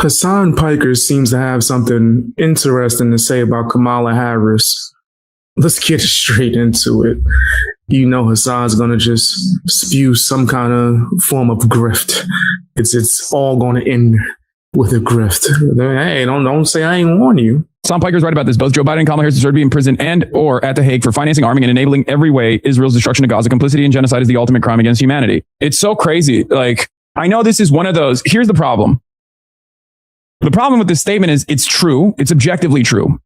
Hasan Piker seems to have something interesting to say about Kamala Harris. Let's get straight into it. You know Hasan's going to just spew some kind of form of grift. It's all going to end with a grift. Hey, don't say I ain't warn you. Hasan Piker's right about this. Both Joe Biden and Kamala Harris deserve to be in prison and or at The Hague for financing, arming, and enabling every way Israel's destruction of Gaza. Complicity in genocide is the ultimate crime against humanity. It's so crazy. Like, I know this is one of those. Here's the problem. The problem with this statement is it's true. It's objectively true.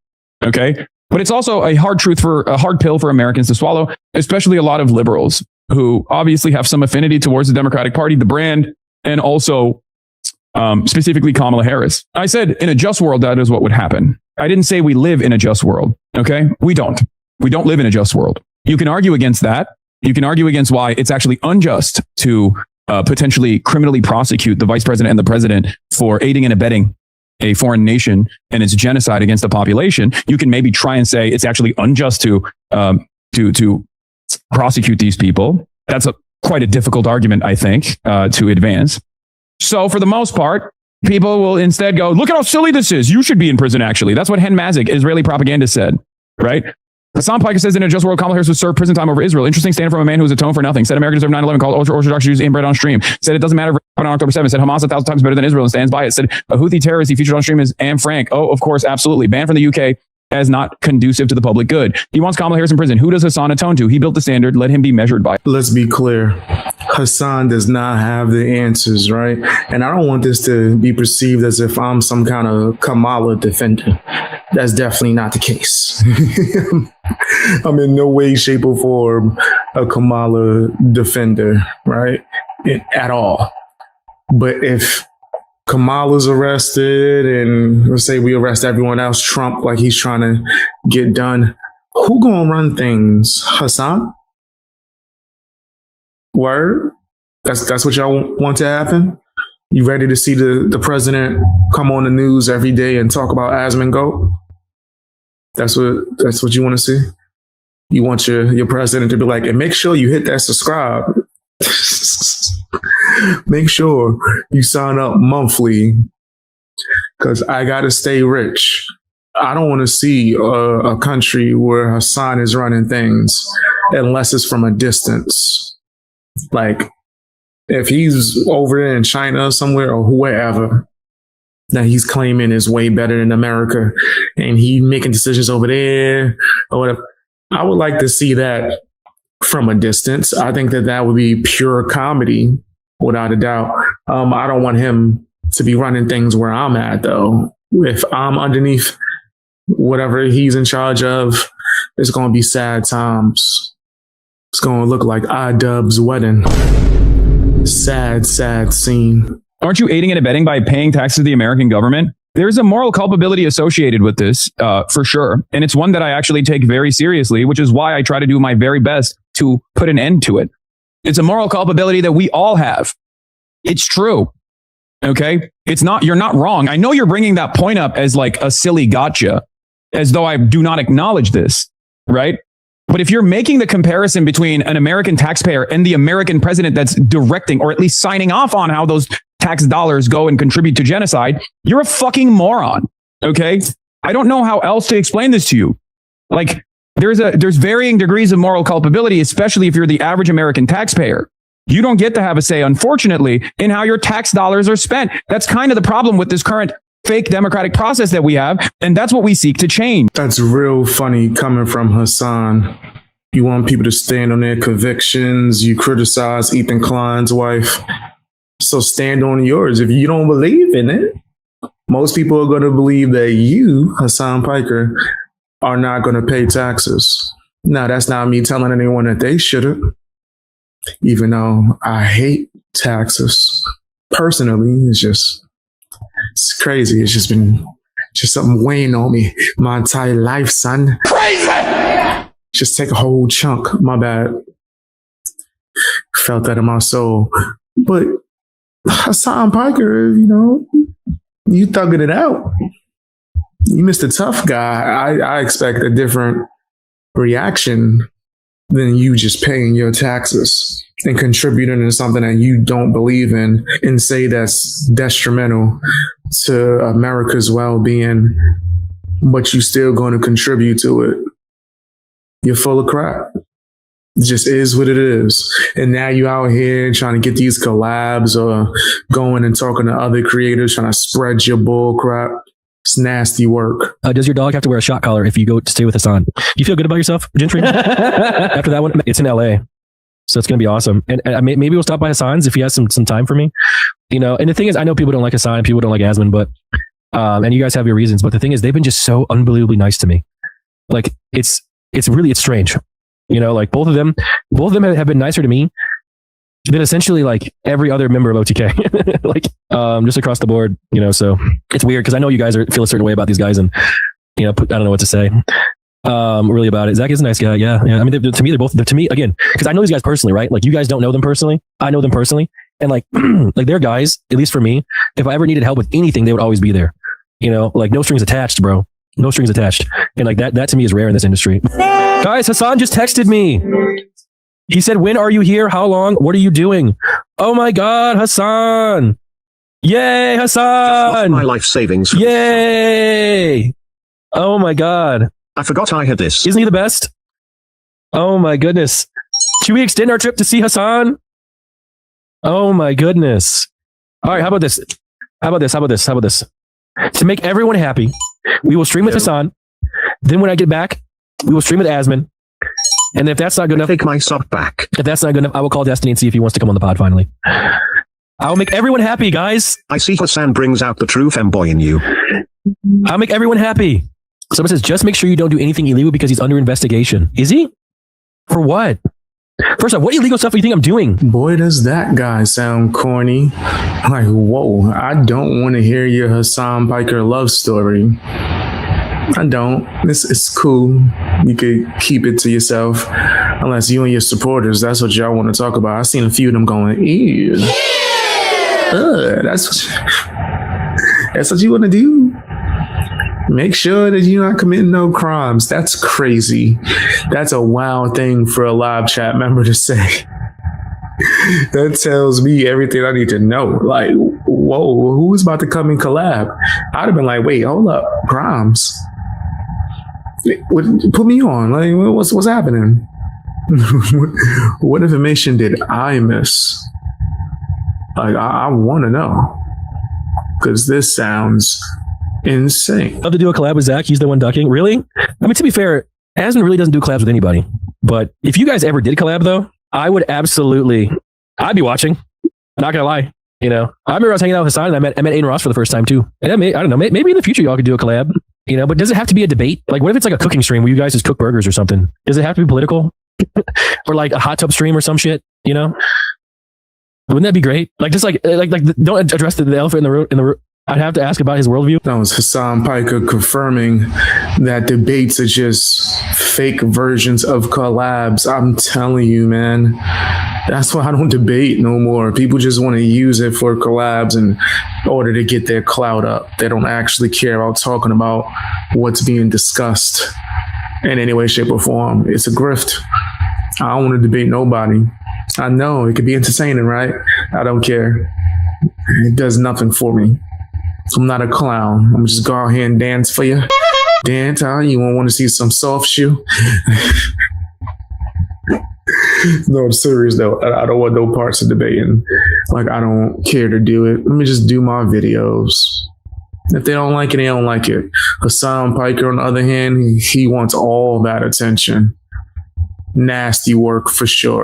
Okay. But it's also a hard pill for Americans to swallow, especially a lot of liberals who obviously have some affinity towards the Democratic Party, the brand, and also specifically Kamala Harris. I said in a just world, that is what would happen. I didn't say we live in a just world. Okay. We don't live in a just world. You can argue against that. You can argue against why it's actually unjust to potentially criminally prosecute the vice president and the president for aiding and abetting a foreign nation and its genocide against the population. You can maybe try and say it's actually unjust to prosecute these people. That's quite a difficult argument, I think, to advance. So for the most part, people will instead go, look at how silly this is. You should be in prison, actually. That's what Hen Mazik, Israeli propaganda, said, right? Hasan Piker says in a just world, Kamala Harris would serve prison time over Israel. Interesting stand from a man who was atoned for nothing. Said America deserved 9/11, called ultra-Orthodox Jews inbred on stream. Said it doesn't matter if on October 7th. Said Hamas 1,000 times better than Israel and stands by it. Said a Houthi terrorist he featured on stream is Anne Frank. Oh, of course, absolutely. Banned from the UK as not conducive to the public good. He wants Kamala Harris in prison. Who does Hasan atone to? He built the standard. Let him be measured by. Let's be clear. Hasan does not have the answers, right? And I don't want this to be perceived as if I'm some kind of Kamala defender. That's definitely not the case. I'm in no way, shape, or form a Kamala defender, right? At all. But if Kamala's arrested and let's say we arrest everyone else, Trump, like he's trying to get done, who gonna run things? Hasan? Word? That's what y'all want to happen? You ready to see the president come on the news every day and talk about Asmongold? That's what you want to see? You want your president to be like, and make sure you hit that subscribe. Make sure you sign up monthly because I got to stay rich. I don't want to see a country where Hasan is running things unless it's from a distance. Like if he's over there in China somewhere or wherever that he's claiming is way better than America and he making decisions over there or whatever, I would like to see that from a distance. I think that would be pure comedy without a doubt. I don't want him to be running things where I'm at though. If I'm underneath whatever he's in charge of, it's going to be sad times. It's going to look like iDubbbz's wedding. Sad, sad scene. Aren't you aiding and abetting by paying taxes to the American government? There's a moral culpability associated with this, for sure. And it's one that I actually take very seriously, which is why I try to do my very best to put an end to it. It's a moral culpability that we all have. It's true. Okay. You're not wrong. I know you're bringing that point up as like a silly gotcha, as though I do not acknowledge this, right? But if you're making the comparison between an American taxpayer and the American president that's directing or at least signing off on how those tax dollars go and contribute to genocide, you're a fucking moron. Okay. I don't know how else to explain this to you. Like there's varying degrees of moral culpability, especially if you're the average American taxpayer. You don't get to have a say, unfortunately, in how your tax dollars are spent. That's kind of the problem with this current fake democratic process that we have. And that's what we seek to change. That's real funny coming from Hasan. You want people to stand on their convictions. You criticize Ethan Klein's wife. So stand on yours. If you don't believe in it, most people are going to believe that you, Hasan Piker, are not going to pay taxes. Now, that's not me telling anyone that they shouldn't, even though I hate taxes. Personally, it's crazy. It's just something weighing on me my entire life, son. Crazy! Just take a whole chunk. My bad. Felt that in my soul. But Hasan Piker, you thugging it out. You Mr. Tough Guy. I expect a different reaction than you just paying your taxes and contributing to something that you don't believe in and say that's detrimental to America's well-being, but you still going to contribute to it. You're full of crap. It just is what it is. And now you out here trying to get these collabs or going and talking to other creators, trying to spread your bull crap. It's nasty work. Does your dog have to wear a shot collar if you go to stay with Hasan? Do you feel good about yourself, Gentry? After that one, it's in LA. So it's going to be awesome. And maybe we'll stop by Hasan's if he has some time for me. You know, and the thing is, I know people don't like Hasan, people don't like Asman, but, and you guys have your reasons, but the thing is, they've been just so unbelievably nice to me. Like, it's strange. You know, like both of them have been nicer to me than essentially like every other member of OTK, like, just across the board, you know, so it's weird because I know you guys feel a certain way about these guys and, you know, I don't know what to say. Really about it. Zach is a nice guy. Yeah. I mean, to me, again, because I know these guys personally, right? Like you guys don't know them personally. I know them personally. And like, like they're guys, at least for me, if I ever needed help with anything, they would always be there. You know, like no strings attached, bro. No strings attached. And like that to me is rare in this industry. Guys, Hasan just texted me. He said, when are you here? How long? What are you doing? Oh my God, Hasan. Yay, Hasan. My life savings. Yay. Oh my God. I forgot I had this. Isn't he the best? Oh my goodness. Should we extend our trip to see Hasan? Oh my goodness. All right, how about this? To make everyone happy, we will stream with Hasan. Then when I get back, we will stream with Asman. And if that's not good enough, take my sub back. If that's not good enough, I will call Destiny and see if he wants to come on the pod finally. I'll make everyone happy, guys. I see Hasan brings out the true femboy in you. I'll make everyone happy. Someone says, just make sure you don't do anything illegal because he's under investigation. Is he? For what? First off, what illegal stuff do you think I'm doing? Boy, does that guy sound corny. Like, whoa, I don't want to hear your Hasan Piker love story. I don't. It's cool. You could keep it to yourself. Unless you and your supporters, that's what y'all want to talk about. I've seen a few of them going, ew. That's what you want to do? Make sure that you're not committing no crimes. That's crazy. That's a wild thing for a live chat member to say. That tells me everything I need to know. Like, whoa, who's about to come and collab? I'd have been like, wait, hold up, crimes. Put me on. Like, what's happening? What information did I miss? Like, I want to know, because this sounds insane. Love to do a collab with Zach. He's the one ducking. Really? I mean, to be fair, Asman really doesn't do collabs with anybody. But if you guys ever did collab, though, I would absolutely. I'd be watching. Not gonna lie. You know, I remember I was hanging out with Hasan and I met Aiden Ross for the first time too. And I don't know. Maybe in the future y'all could do a collab. You know, but does it have to be a debate? Like, what if it's like a cooking stream where you guys just cook burgers or something? Does it have to be political? Or like a hot tub stream or some shit? You know, wouldn't that be great? Like, just like don't address the elephant in the room. I'd have to ask about his worldview. That was Hasan Piker confirming that debates are just fake versions of collabs. I'm telling you, man. That's why I don't debate no more. People just want to use it for collabs in order to get their clout up. They don't actually care about talking about what's being discussed in any way, shape, or form. It's a grift. I don't want to debate nobody. I know it could be entertaining, right? I don't care. It does nothing for me. I'm not a clown. I'm gonna just go out here and dance for you. Dance, huh? You won't want to see some soft shoe? No, I'm serious though. I don't want no parts of debating. Like, I don't care to do it. Let me just do my videos. If they don't like it, they don't like it. Hasan Piker, on the other hand, he wants all that attention. Nasty work for sure.